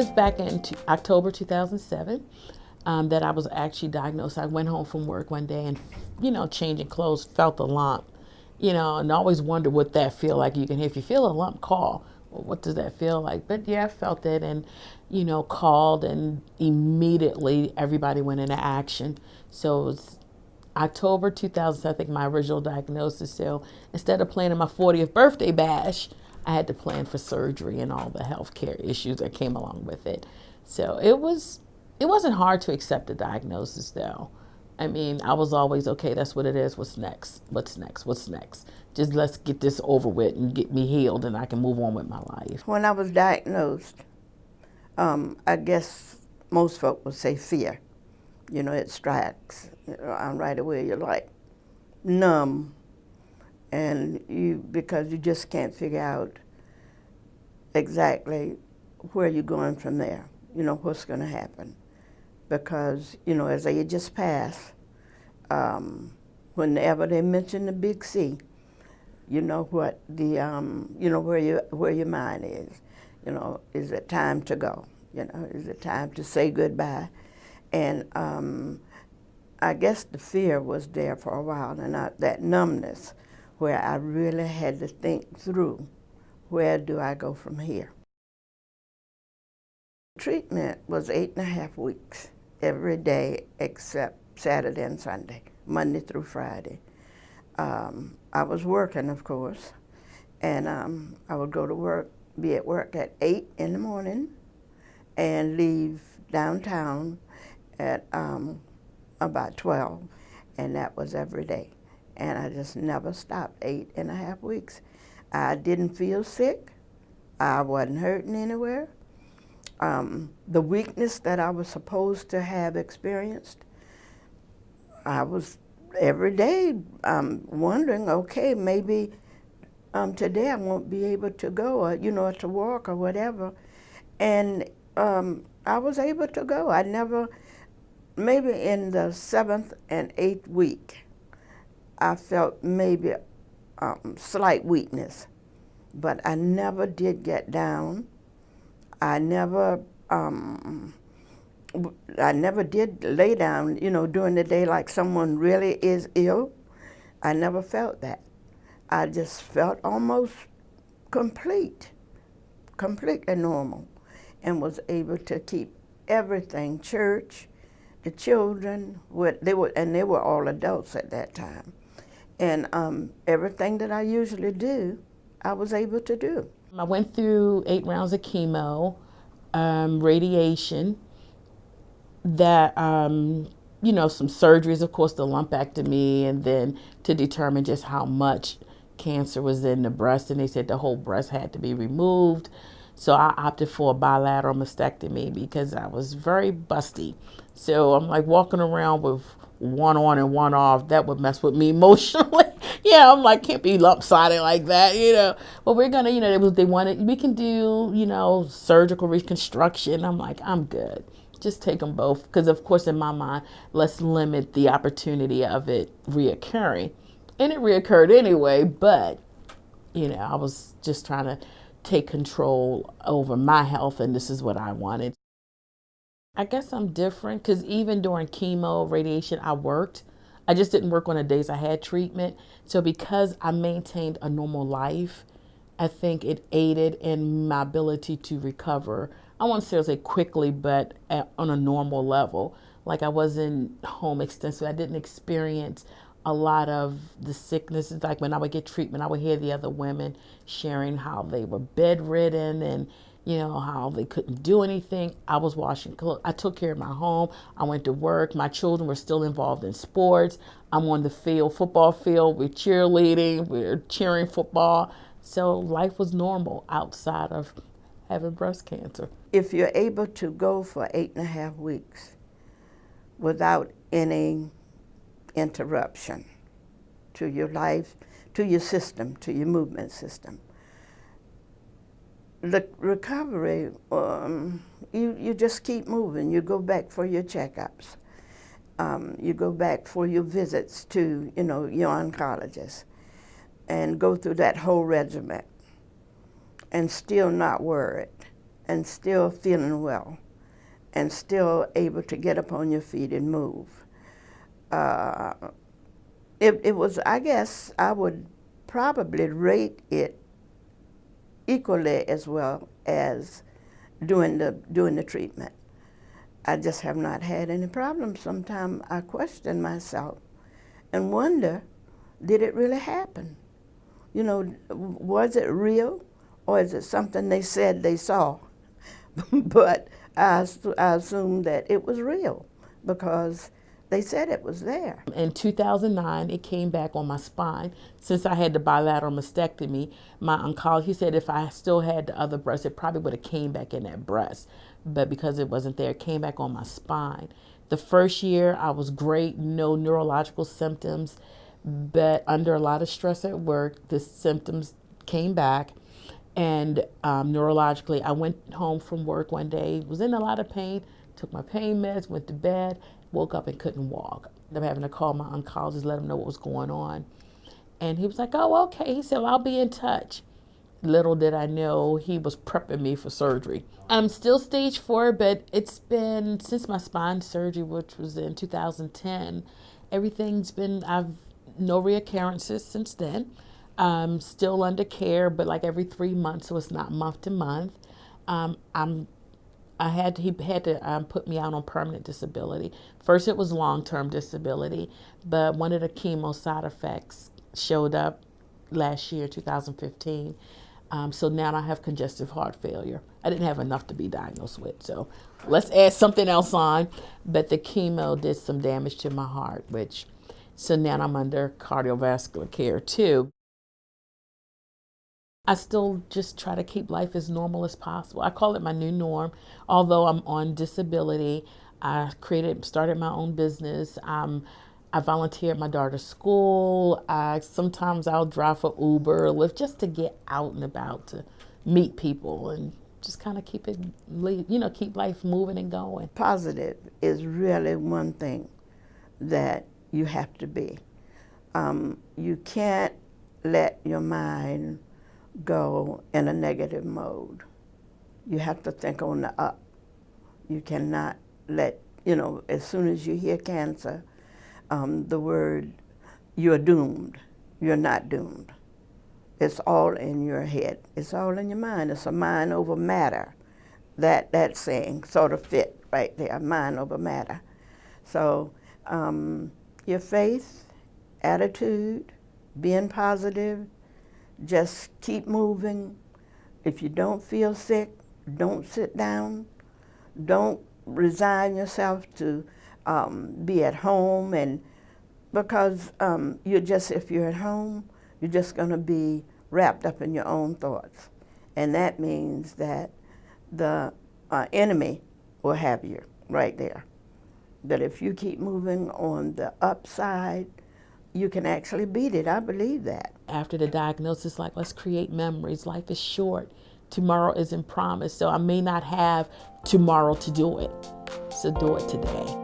was back in October 2007 that I was actually diagnosed. I went home from work one day and, changing clothes, felt a lump, and I always wonder what that feel like. If you feel a lump, call. Well, what does that feel like? But yeah, I felt it and, called, and immediately everybody went into action. So it was October 2000, I think my original diagnosis. So instead of planning my 40th birthday bash, I had to plan for surgery and all the healthcare issues that came along with it. So it wasn't hard to accept the diagnosis though. I mean, I was always, okay, that's what it is. What's next? What's next? What's next? Just let's get this over with and get me healed and I can move on with my life. When I was diagnosed, I guess most folk would say fear. It strikes right away. You're like numb, and because you just can't figure out exactly where you're going from there. What's going to happen, because as ages pass, whenever they mention the big C, you know what the where your mind is. Is it time to go? Is it time to say goodbye? And I guess the fear was there for a while, and that numbness, where I really had to think through, where do I go from here? Treatment was 8.5 weeks, every day except Saturday and Sunday, Monday through Friday. I was working, of course, and I would go to work, be at work at 8 in the morning, and leave downtown at about 12, and that was every day. And I just never stopped 8.5 weeks. I didn't feel sick. I wasn't hurting anywhere. The weakness that I was supposed to have experienced, I was every day wondering, okay, maybe today I won't be able to go, or, to walk or whatever. And I was able to go. I never, maybe in the 7th and 8th week, I felt maybe slight weakness, but I never did get down. I never did lay down, during the day like someone really is ill. I never felt that. I just felt almost completely normal, and was able to keep everything, church, the children, they were all adults at that time. And everything that I usually do, I was able to do. I went through 8 rounds of chemo, radiation, that, some surgeries, of course, the lumpectomy, and then to determine just how much cancer was in the breast, and they said the whole breast had to be removed. So I opted for a bilateral mastectomy because I was very busty. So I'm like walking around with one on and one off. That would mess with me emotionally. Yeah, I'm like, can't be lopsided like that, But we're gonna, they wanted, we can do, surgical reconstruction. I'm like, I'm good. Just take them both. Because of course, in my mind, let's limit the opportunity of it reoccurring. And it reoccurred anyway, but, I was just trying to take control over my health, and this is what I wanted. I guess I'm different because even during chemo, radiation, I worked. I just didn't work on the days I had treatment. So because I maintained a normal life, I think it aided in my ability to recover. I won't say quickly, but on a normal level. Like I wasn't home extensive. I didn't experience a lot of the sicknesses. Like when I would get treatment, I would hear the other women sharing how they were bedridden and how they couldn't do anything. I was washing clothes. I took care of my home. I went to work. My children were still involved in sports. I'm on the field, football field. We're cheerleading. We're cheering football. So life was normal outside of having breast cancer. If you're able to go for 8.5 weeks without any interruption to your life, to your system, to your movement system, the recovery, you just keep moving. You go back for your checkups. You go back for your visits to, your oncologist, and go through that whole regimen, and still not worried. and still feeling well and still able to get up on your feet and move. Uh, it was, I guess, I would probably rate it equally as well as doing the treatment. I just have not had any problems. Sometimes I question myself and wonder, did it really happen? You know, was it real, or is it something they said they saw? But I assumed that it was real because they said it was there. In 2009, it came back on my spine. Since I had the bilateral mastectomy, my oncologist, he said if I still had the other breast, it probably would have came back in that breast. But because it wasn't there, it came back on my spine. The first year, I was great, no neurological symptoms, but under a lot of stress at work, the symptoms came back. And neurologically, I went home from work one day, was in a lot of pain, took my pain meds, went to bed, woke up and couldn't walk. I'm having to call my oncologist, let him know what was going on. And he was like, oh, okay. He said, well, I'll be in touch. Little did I know he was prepping me for surgery. I'm still stage 4, but it's been since my spine surgery, which was in 2010, everything's been, I've no reoccurrences since then. Still under care, but like every 3 months, so it's not month to month. He had to put me out on permanent disability. First, it was long-term disability, but one of the chemo side effects showed up last year, 2015. So now I have congestive heart failure. I didn't have enough to be diagnosed with, so let's add something else on. But the chemo did some damage to my heart, so now I'm under cardiovascular care too. I still just try to keep life as normal as possible. I call it my new norm. Although I'm on disability, I started my own business. I volunteer at my daughter's school. Sometimes I'll drive for Uber or Lyft just to get out and about to meet people and just kind of keep life moving and going. Positive is really one thing that you have to be. You can't let your mind go in a negative mode. You have to think on the up. You cannot let, as soon as you hear cancer, the word, you're doomed. You're not doomed. It's all in your head. It's all in your mind. It's a mind over matter. That saying sort of fit right there, mind over matter. So your faith, attitude, being positive, just keep moving. If you don't feel sick, don't sit down. Don't resign yourself to be at home, and because if you're at home, you're just going to be wrapped up in your own thoughts, and that means that the enemy will have you right there. But if you keep moving on the upside, you can actually beat it. I believe that. After the diagnosis, like, let's create memories. Life is short. Tomorrow isn't promised, so I may not have tomorrow to do it. So do it today.